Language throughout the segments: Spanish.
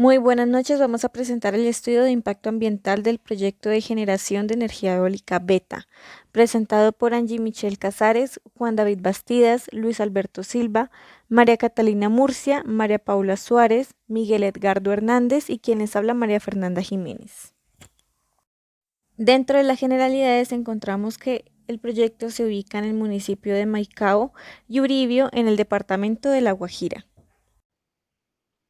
Muy buenas noches, vamos a presentar el estudio de impacto ambiental del proyecto de generación de energía eólica Beta, presentado por Angie Michelle Casares, Juan David Bastidas, Luis Alberto Silva, María Catalina Murcia, María Paula Suárez, Miguel Edgardo Hernández y quien les habla María Fernanda Jiménez. Dentro de las generalidades encontramos que el proyecto se ubica en el municipio de Maicao y Uribio en el departamento de La Guajira.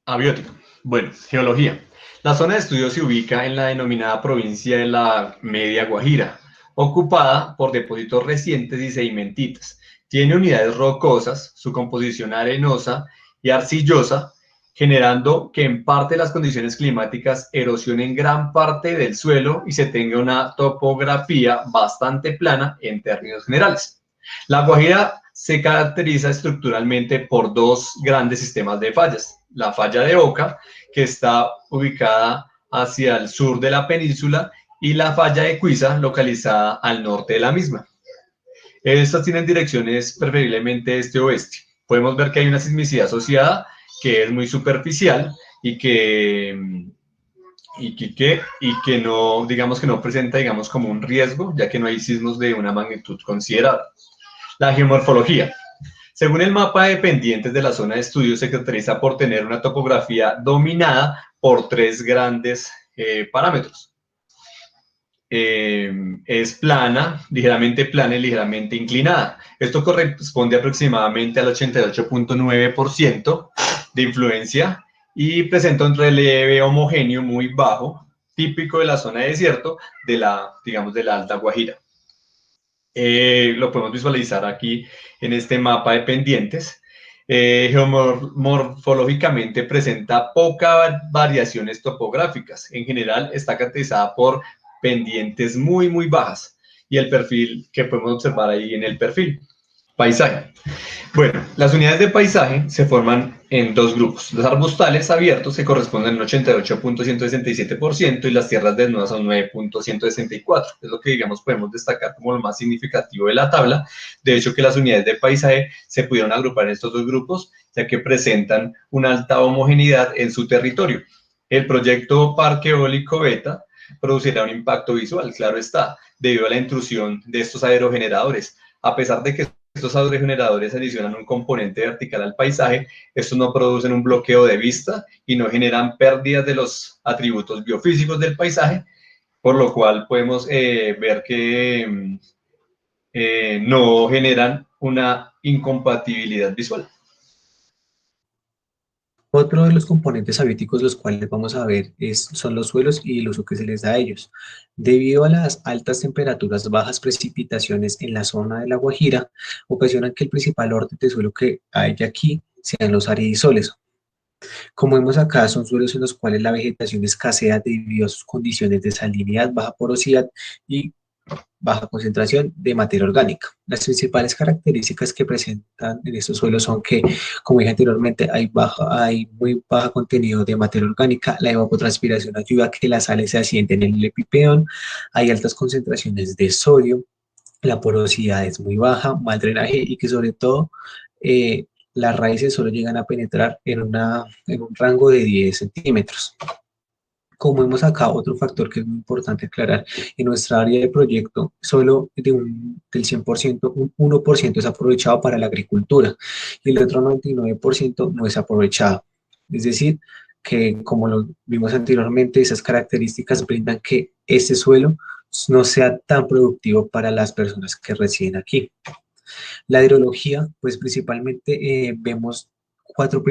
Abiótica. Bueno, geología. La zona de estudio se ubica en la denominada provincia de la Media Guajira, ocupada por depósitos recientes y sedimentitas. Tiene unidades rocosas, su composición arenosa y arcillosa, generando que en parte las condiciones climáticas erosionen gran parte del suelo y se tenga una topografía bastante plana en términos generales. La Guajira se caracteriza estructuralmente por dos grandes sistemas de fallas. La falla de Oca, que está ubicada hacia el sur de la península, y la falla de Cuiza, localizada al norte de la misma. Estas tienen direcciones preferiblemente este-oeste. Podemos ver que hay una sismicidad asociada que es muy superficial y que no, digamos que no presenta, digamos, como un riesgo, ya que no hay sismos de una magnitud considerable. La geomorfología. Según el mapa de pendientes de la zona de estudio, se caracteriza por tener una topografía dominada por tres grandes parámetros. Es plana y ligeramente inclinada. Esto corresponde aproximadamente al 88.9% de influencia y presenta un relieve homogéneo muy bajo, típico de la zona de desierto digamos, de la Alta Guajira. Lo podemos visualizar aquí en este mapa de pendientes. Geomorfológicamente presenta pocas variaciones topográficas. En general está caracterizada por pendientes muy bajas y el perfil que podemos observar ahí en el perfil. Paisaje. Bueno, las unidades de paisaje se forman en dos grupos. Los arbustales abiertos, que corresponden al 88.167%, y las tierras desnudas a un 9.164%. Es lo que, digamos, podemos destacar como lo más significativo de la tabla. De hecho, que las unidades de paisaje se pudieron agrupar en estos dos grupos, ya que presentan una alta homogeneidad en su territorio. El proyecto Parque Eólico Beta producirá un impacto visual, claro está, debido a la intrusión de estos aerogeneradores. A pesar de que estos aerogeneradores adicionan un componente vertical al paisaje, estos no producen un bloqueo de vista y no generan pérdidas de los atributos biofísicos del paisaje, por lo cual podemos ver que no generan una incompatibilidad visual. Otro de los componentes abióticos los cuales vamos a ver son los suelos y el uso que se les da a ellos. Debido a las altas temperaturas, bajas precipitaciones en la zona de La Guajira, ocasionan que el principal orden de suelo que hay aquí sean los aridisoles. Como vemos acá, son suelos en los cuales la vegetación escasea debido a sus condiciones de salinidad, baja porosidad y baja concentración de materia orgánica. Las principales características que presentan en estos suelos son que, como dije anteriormente, hay muy bajo contenido de materia orgánica, la evapotranspiración ayuda a que las sales se asienten en el epipeón, hay altas concentraciones de sodio, la porosidad es muy baja, mal drenaje y que sobre todo las raíces solo llegan a penetrar en un rango de 10 centímetros. Como vemos acá, otro factor que es muy importante aclarar, en nuestra área de proyecto, solo del 100%, un 1% es aprovechado para la agricultura y el otro 99% no es aprovechado. Es decir, que como lo vimos anteriormente, esas características brindan que este suelo no sea tan productivo para las personas que residen aquí. La hidrología, pues principalmente vemos cuatro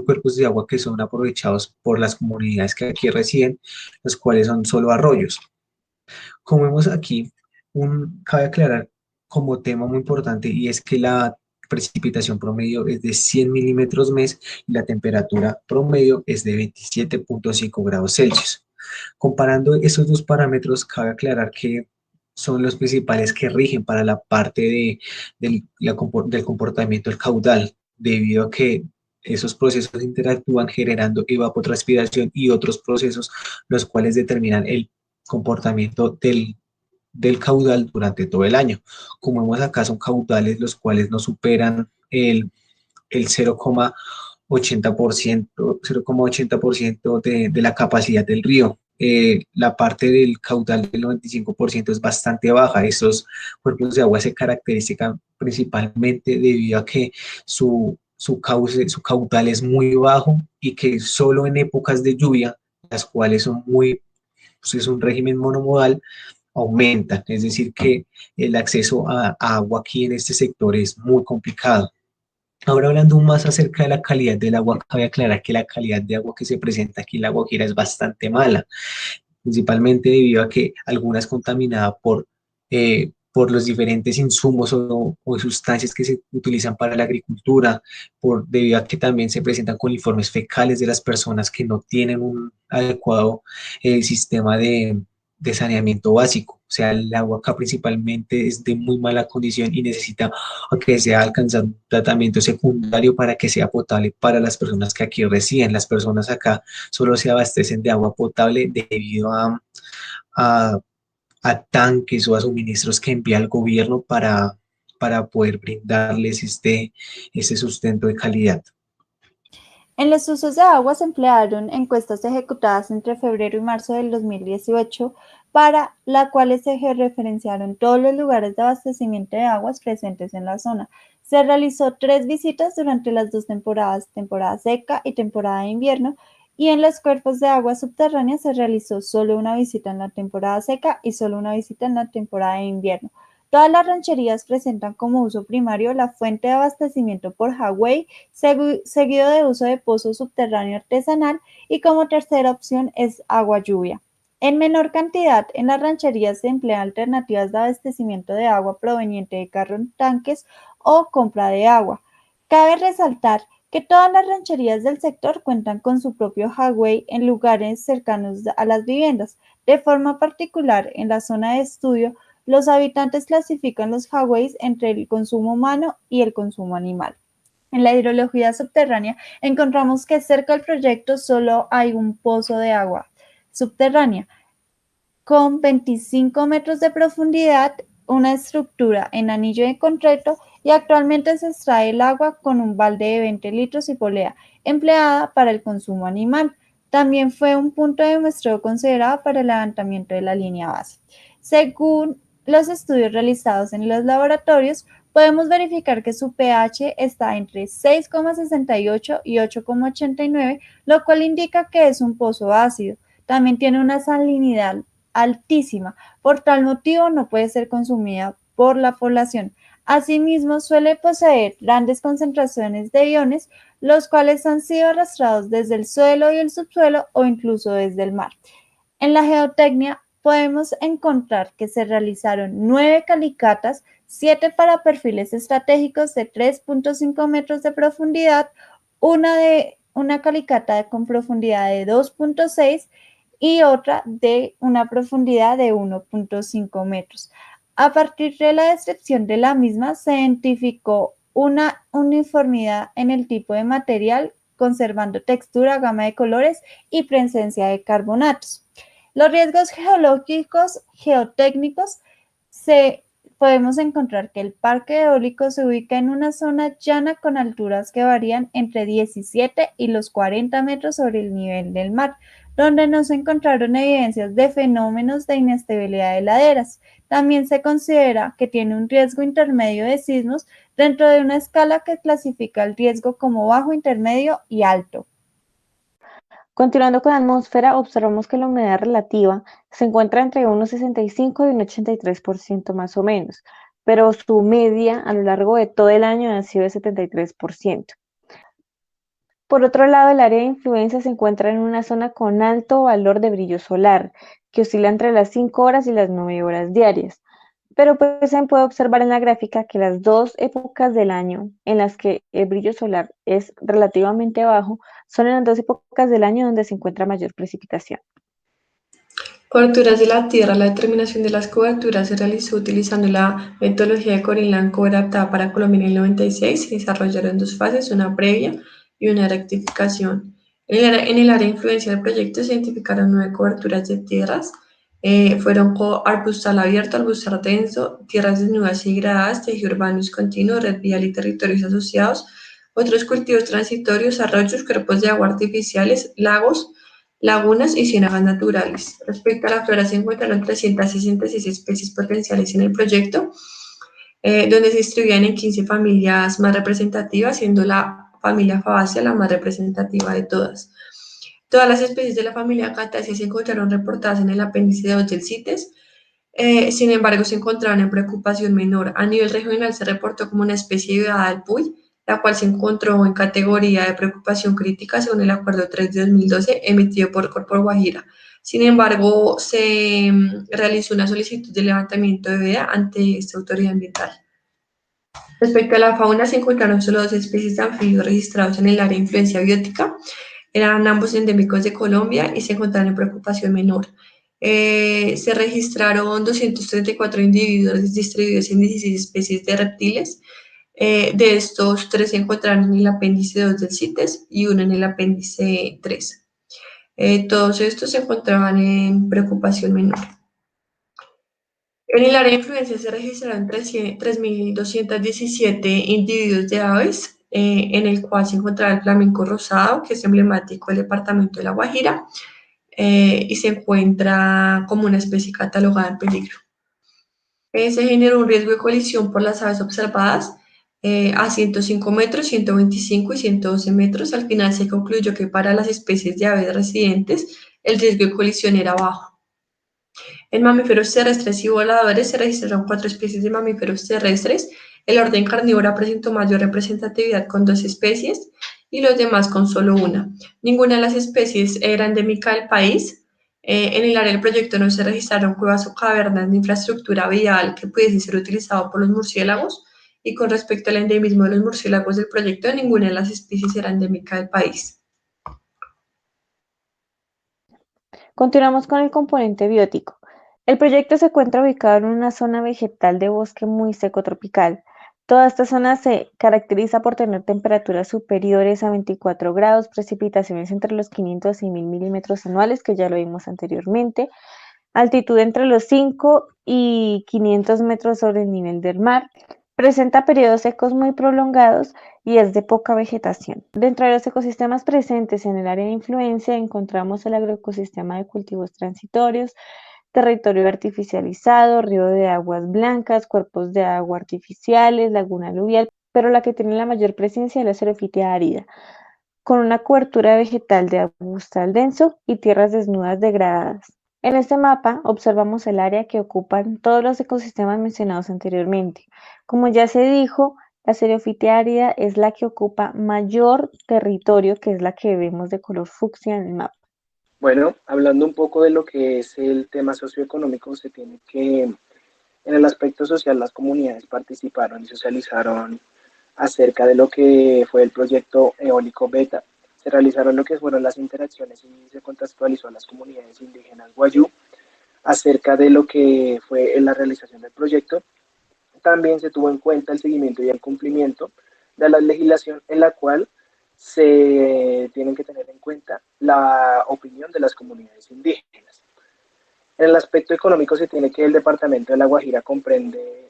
cuerpos de agua que son aprovechados por las comunidades que aquí residen, los cuales son solo arroyos. Como vemos aquí, cabe aclarar como tema muy importante y es que la precipitación promedio es de 100 milímetros mes y la temperatura promedio es de 27.5 grados Celsius. Comparando esos dos parámetros, cabe aclarar que son los principales que rigen para la parte del comportamiento del caudal, debido a que esos procesos interactúan generando evapotranspiración y otros procesos los cuales determinan el comportamiento del caudal durante todo el año. Como vemos acá, son caudales los cuales no superan el 0,1 80%, 0,80% de la capacidad del río. La parte del caudal del 95% es bastante baja. Estos cuerpos de agua se caracterizan principalmente debido a que su caudal es muy bajo y que solo en épocas de lluvia, las cuales son pues es un régimen monomodal, aumentan. Es decir, que el acceso a agua aquí en este sector es muy complicado. Ahora hablando más acerca de la calidad del agua, cabe aclarar que la calidad de agua que se presenta aquí en La Guajira es bastante mala, principalmente debido a que alguna es contaminada por los diferentes insumos o sustancias que se utilizan para la agricultura, debido a que también se presentan con informes fecales de las personas que no tienen un adecuado sistema de saneamiento básico. O sea, el agua acá principalmente es de muy mala condición y necesita que sea alcanzar un tratamiento secundario para que sea potable para las personas que aquí residen. Las personas acá solo se abastecen de agua potable debido a, a tanques o a suministros que envía el gobierno para poder brindarles este sustento de calidad. En los usos de agua se emplearon encuestas ejecutadas entre febrero y marzo del 2018, para las cuales se referenciaron todos los lugares de abastecimiento de aguas presentes en la zona. Se realizó 3 visitas durante las 2 temporadas, temporada seca y temporada de invierno, y en los cuerpos de agua subterránea se realizó solo una visita en la temporada seca y solo una visita en la temporada de invierno. Todas las rancherías presentan como uso primario la fuente de abastecimiento por Hawái, seguido de uso de pozo subterráneo artesanal, y como tercera opción es agua lluvia. En menor cantidad, en las rancherías se emplean alternativas de abastecimiento de agua proveniente de carros tanques o compra de agua. Cabe resaltar que todas las rancherías del sector cuentan con su propio Hawái en lugares cercanos a las viviendas. De forma particular, en la zona de estudio, los habitantes clasifican los Hawáis entre el consumo humano y el consumo animal. En la hidrología subterránea encontramos que cerca del proyecto solo hay un pozo de agua subterránea con 25 metros de profundidad, una estructura en anillo de concreto, y actualmente se extrae el agua con un balde de 20 litros y polea, empleada para el consumo animal. También fue un punto de muestreo considerado para el levantamiento de la línea base. Según los estudios realizados en los laboratorios, podemos verificar que su pH está entre 6,68 y 8,89, lo cual indica que es un pozo ácido. También tiene una salinidad altísima, por tal motivo no puede ser consumida por la población. Asimismo, suele poseer grandes concentraciones de iones, los cuales han sido arrastrados desde el suelo y el subsuelo o incluso desde el mar. En la geotecnia podemos encontrar que se realizaron 9 calicatas, 7 para perfiles estratégicos de 3,5 metros de profundidad, una calicata con profundidad de 2,6 y otra de una profundidad de 1,5 metros. A partir de la descripción de la misma, se identificó una uniformidad en el tipo de material, conservando textura, gama de colores y presencia de carbonatos. Los riesgos geológicos, geotécnicos, podemos encontrar que el parque eólico se ubica en una zona llana con alturas que varían entre 17 y los 40 metros sobre el nivel del mar, donde no se encontraron evidencias de fenómenos de inestabilidad de laderas. También se considera que tiene un riesgo intermedio de sismos dentro de una escala que clasifica el riesgo como bajo, intermedio y alto. Continuando con la atmósfera, observamos que la humedad relativa se encuentra entre un 65 y un 83% más o menos, pero su media a lo largo de todo el año ha sido de 73%. Por otro lado, el área de influencia se encuentra en una zona con alto valor de brillo solar, que oscila entre las 5 horas y las 9 horas diarias. Pero pues se puede observar en la gráfica que las 2 épocas del año en las que el brillo solar es relativamente bajo son en las 2 épocas del año donde se encuentra mayor precipitación. Coberturas de la tierra. La determinación de las coberturas se realizó utilizando la metodología de Corin-Lancover adaptada para Colombia en el 96. Se desarrollaron 2 fases, una previa y una rectificación. En el área de influencia del proyecto se identificaron 9 coberturas de tierras. Fueron arbustal abierto, arbustal denso, tierras desnudas y degradadas, tejido urbano discontinuo, red vial y territorios asociados, Otros cultivos transitorios, arroyos, cuerpos de agua artificiales, lagos, lagunas y ciénagas naturales. Respecto a la flora, se encontraron 366 especies potenciales en el proyecto, donde se distribuían en 15 familias más representativas, siendo la familia Fabaceae la más representativa de todas. Todas las especies de la familia Acateaceae se encontraron reportadas en el apéndice 2 del CITES. Sin embargo, se encontraron en preocupación menor. A nivel regional se reportó como una especie vedada del PUY, la cual se encontró en categoría de preocupación crítica según el Acuerdo 3 de 2012 emitido por Corpor Guajira. Sin embargo, se realizó una solicitud de levantamiento de veda ante esta autoridad ambiental. Respecto a la fauna, se encontraron solo 2 especies de anfibios registrados en el área de influencia biótica. Eran ambos endémicos de Colombia y se encontraron en preocupación menor. Se registraron 234 individuos distribuidos en 16 especies de reptiles. De estos, 3 se encontraron en el apéndice 2 del CITES y uno en el apéndice 3. Todos estos se encontraban en preocupación menor. En el área de influencia se registraron 3.217 individuos de aves, en el cual se encontraba el flamenco rosado, que es emblemático del departamento de La Guajira, y se encuentra como una especie catalogada en peligro. Se generó un riesgo de colisión por las aves observadas a 105 metros, 125 y 112 metros. Al final se concluyó que para las especies de aves residentes el riesgo de colisión era bajo. En mamíferos terrestres y voladores se registraron 4 especies de mamíferos terrestres. El orden carnívora presentó mayor representatividad con 2 especies y los demás con solo una. Ninguna de las especies era endémica del país. En el área del proyecto no se registraron cuevas o cavernas de infraestructura vial que pudiese ser utilizado por los murciélagos. Y con respecto al endemismo de los murciélagos del proyecto, ninguna de las especies era endémica del país. Continuamos con el componente biótico. El proyecto se encuentra ubicado en una zona vegetal de bosque muy seco tropical. Toda esta zona se caracteriza por tener temperaturas superiores a 24 grados, precipitaciones entre los 500 y 1000 milímetros anuales, que ya lo vimos anteriormente, altitud entre los 5 y 500 metros sobre el nivel del mar. Presenta periodos secos muy prolongados y es de poca vegetación. Dentro de los ecosistemas presentes en el área de influencia encontramos el agroecosistema de cultivos transitorios, territorio artificializado, río de aguas blancas, cuerpos de agua artificiales, laguna aluvial, pero la que tiene la mayor presencia es la xerofitia árida, con una cobertura vegetal de arbustal denso y tierras desnudas degradadas. En este mapa observamos el área que ocupan todos los ecosistemas mencionados anteriormente. Como ya se dijo, la xerofitia árida es la que ocupa mayor territorio, que es la que vemos de color fucsia en el mapa. Bueno, hablando un poco de lo que es el tema socioeconómico, se tiene que, en el aspecto social, las comunidades participaron y socializaron acerca de lo que fue el proyecto eólico Beta. Se realizaron lo que fueron las interacciones y se contextualizó a las comunidades indígenas Guayú acerca de lo que fue en la realización del proyecto. También se tuvo en cuenta el seguimiento y el cumplimiento de la legislación en la cual se tienen que tener en cuenta la opinión de las comunidades indígenas. En el aspecto económico se tiene que el departamento de La Guajira comprende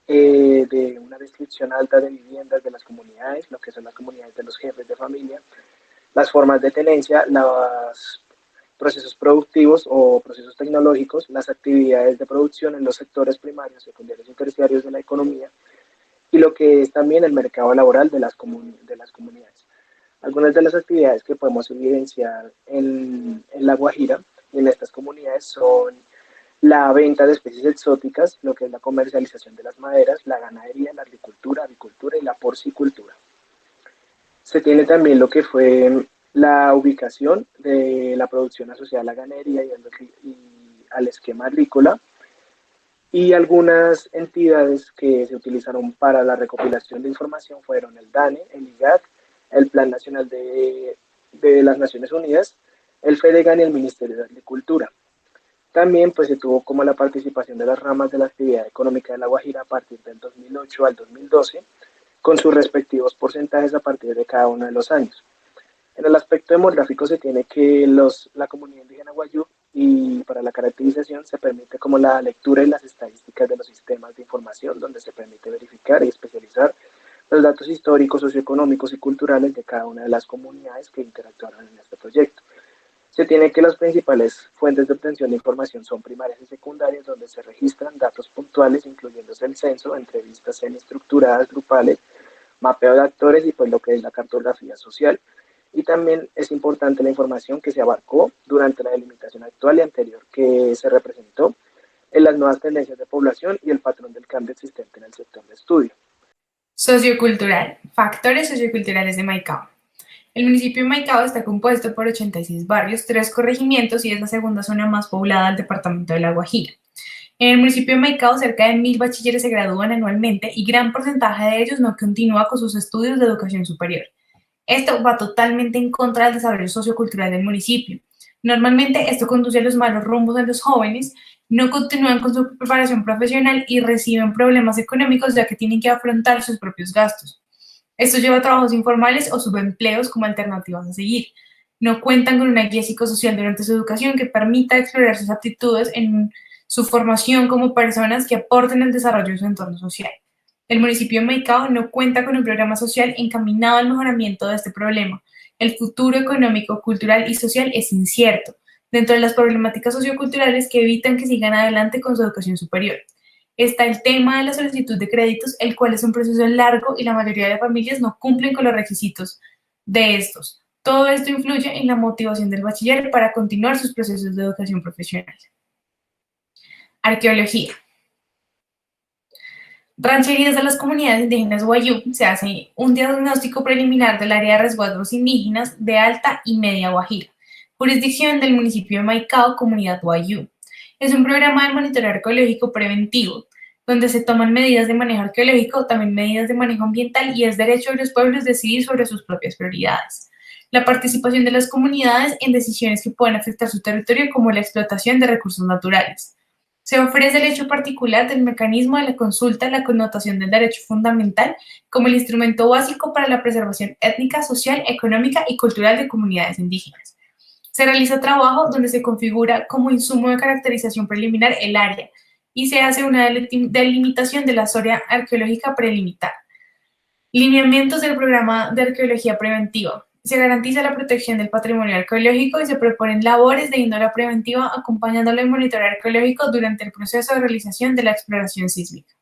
de una descripción alta de viviendas de las comunidades, lo que son las comunidades de los jefes de familia, las formas de tenencia, los procesos productivos o procesos tecnológicos, las actividades de producción en los sectores primarios, secundarios y terciarios de la economía, y lo que es también el mercado laboral de las comunidades. Algunas de las actividades que podemos evidenciar en La Guajira y en estas comunidades son la venta de especies exóticas, lo que es la comercialización de las maderas, la ganadería, la agricultura, avicultura y la porcicultura. Se tiene también lo que fue la ubicación de la producción asociada a la ganadería y al esquema agrícola, y algunas entidades que se utilizaron para la recopilación de información fueron el DANE, el IGAC, el Plan Nacional de las Naciones Unidas, el FEDEGAN y el Ministerio de Agricultura. También pues se tuvo como la participación de las ramas de la actividad económica de La Guajira a partir del 2008 al 2012, con sus respectivos porcentajes a partir de cada uno de los años. En el aspecto demográfico se tiene que la comunidad indígena Guayú, y para la caracterización se permite como la lectura y las estadísticas de los sistemas de información, donde se permite verificar y especializar los datos históricos, socioeconómicos y culturales de cada una de las comunidades que interactuaron en este proyecto. Se tiene que las principales fuentes de obtención de información son primarias y secundarias, donde se registran datos puntuales, incluyéndose el censo, entrevistas semiestructuradas, grupales, mapeo de actores y pues lo que es la cartografía social. Y también es importante la información que se abarcó durante la delimitación actual y anterior que se representó en las nuevas tendencias de población y el patrón del cambio existente en el sector de estudio. Sociocultural. Factores socioculturales de Maicao. El municipio de Maicao está compuesto por 86 barrios, 3 corregimientos y es la segunda zona más poblada del departamento de La Guajira. En el municipio de Maicao, cerca de 1.000 bachilleres se gradúan anualmente y gran porcentaje de ellos no continúa con sus estudios de educación superior. Esto va totalmente en contra del desarrollo sociocultural del municipio. Normalmente esto conduce a los malos rumbos de los jóvenes, no continúan con su preparación profesional y reciben problemas económicos ya que tienen que afrontar sus propios gastos. Esto lleva a trabajos informales o subempleos como alternativas a seguir. No cuentan con una guía psicosocial durante su educación que permita explorar sus aptitudes en su formación como personas que aporten al desarrollo de su entorno social. El municipio de Maicao no cuenta con un programa social encaminado al mejoramiento de este problema. El futuro económico, cultural y social es incierto, dentro de las problemáticas socioculturales que evitan que sigan adelante con su educación superior. Está el tema de la solicitud de créditos, el cual es un proceso largo y la mayoría de familias no cumplen con los requisitos de estos. Todo esto influye en la motivación del bachiller para continuar sus procesos de educación profesional. Arqueología. Rancherías de las comunidades indígenas Wayuu se hace un diagnóstico preliminar del área de resguardos indígenas de Alta y Media Guajira, jurisdicción del municipio de Maicao, comunidad Wayuu. Es un programa de monitoreo arqueológico preventivo, donde se toman medidas de manejo arqueológico, también medidas de manejo ambiental y es derecho de los pueblos decidir sobre sus propias prioridades. La participación de las comunidades en decisiones que pueden afectar su territorio como la explotación de recursos naturales. Se ofrece el hecho particular del mecanismo de la consulta, la connotación del derecho fundamental como el instrumento básico para la preservación étnica, social, económica y cultural de comunidades indígenas. Se realiza trabajo donde se configura como insumo de caracterización preliminar el área y se hace una delimitación de la zona arqueológica prelimitar. Lineamientos del programa de arqueología preventiva. Se garantiza la protección del patrimonio arqueológico y se proponen labores de índole preventiva acompañando el monitoreo arqueológico durante el proceso de realización de la exploración sísmica.